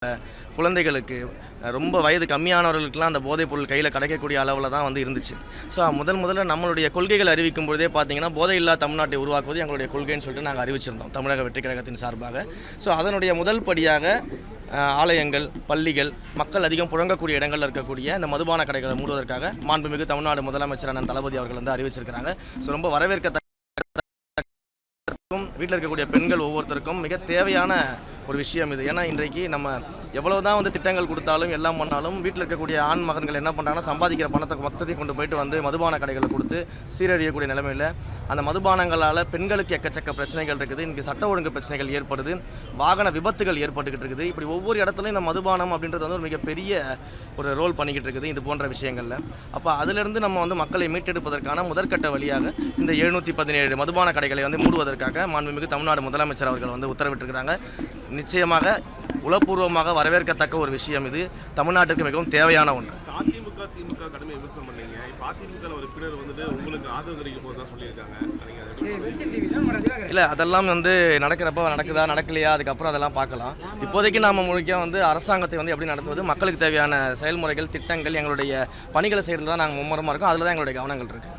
குழந்தைகளுக்கு ரொம்ப வயது கம்மியானவர்களுக்கெல்லாம் அந்த போதைப் பொருள் கையில் கிடைக்கக்கூடிய அளவில் தான் வந்து இருந்துச்சு. ஸோ முதல்ல நம்மளுடைய கொள்கைகள் அறிவிக்கும் பொழுதே பார்த்தீங்கன்னா போதையில்லா தமிழ்நாட்டை உருவாக்குவது எங்களுடைய கொள்கைன்னு சொல்லிட்டு நாங்கள் அறிவிச்சிருந்தோம் தமிழக வெற்றி கழகத்தின் சார்பாக. ஸோ அதனுடைய முதல் படியாக ஆலயங்கள், பள்ளிகள், மக்கள் அதிகம் புழங்கக்கூடிய இடங்களில் இருக்கக்கூடிய இந்த மதுபான கடைகளை மூடுவதற்காக மாண்புமிகு தமிழ்நாடு முதலமைச்சர் அண்ணன் தளபதி அவர்கள் வந்து அறிவிச்சிருக்கிறாங்க. ஸோ ரொம்ப வரவேற்கத்தக்க வீட்டில் இருக்கக்கூடிய பெண்கள் ஒவ்வொருத்தருக்கும் மிக தேவையான ஒரு விஷயம் இது. ஏன்னா இன்றைக்கு நம்ம எவ்வளவுதான் வந்து திட்டங்கள் கொடுத்தாலும் எல்லாம் பண்ணாலும் வீட்டில் இருக்கக்கூடிய ஆண் மகன்கள் என்ன பண்ணுறாங்கன்னா சம்பாதிக்கிற பணத்தை மொத்தத்தையும் கொண்டு போயிட்டு வந்து மதுபான கடைகளை கொடுத்து சீரழியக்கூடிய நிலைமையில் அந்த மதுபானங்களால் பெண்களுக்கு எக்கச்சக்க பிரச்சனைகள் இருக்குது. இன்றைக்கி சட்ட ஒழுங்கு பிரச்சனைகள் ஏற்படுது, வாகன விபத்துகள் ஏற்பட்டுக்கிட்டு இருக்குது. இப்படி ஒவ்வொரு இடத்துலையும் இந்த மதுபானம் அப்படின்றது வந்து ஒரு மிகப்பெரிய ஒரு ரோல் பண்ணிக்கிட்டு இருக்குது இது போன்ற விஷயங்களில். அப்போ அதிலிருந்து நம்ம வந்து மக்களை மீட்டெடுப்பதற்கான முதற்கட்ட வழியாக இந்த 717 மதுபான கடைகளை வந்து மூடுவதற்காக மாண்புமிகு தமிழ்நாடு முதலமைச்சர் அவர்கள் வந்து உத்தரவிட்டிருக்கிறாங்க. நிச்சயமாக உளப்பூர்வமாக வரவேற்கத்தக்க ஒரு விஷயம் இது. தமிழ்நாட்டுக்கு மிகவும் தேவையான ஒன்று. அதிமுக திமுக கடுமை விமர்சனம் பண்ணீங்க. இப்போ அதிமுக உறுப்பினர் வந்துட்டு உங்களுக்கு ஆதரவு தெரிவிக்க போகிறதா சொல்லியிருக்காங்க. இல்லை, அதெல்லாம் வந்து நடக்கிறப்ப நடக்குதா நடக்கலையா அதுக்கப்புறம் அதெல்லாம் பார்க்கலாம். இப்போதைக்கு நாம் முழுக்க வந்து அரசாங்கத்தை வந்து எப்படி நடத்துவது, மக்களுக்கு தேவையான செயல்முறைகள், திட்டங்கள், எங்களுடைய பணிகளை செய்கிறது தான் நாங்கள் மும்முரமாக இருக்கோம். அதில் தான் எங்களுடைய கவனங்கள் இருக்குது.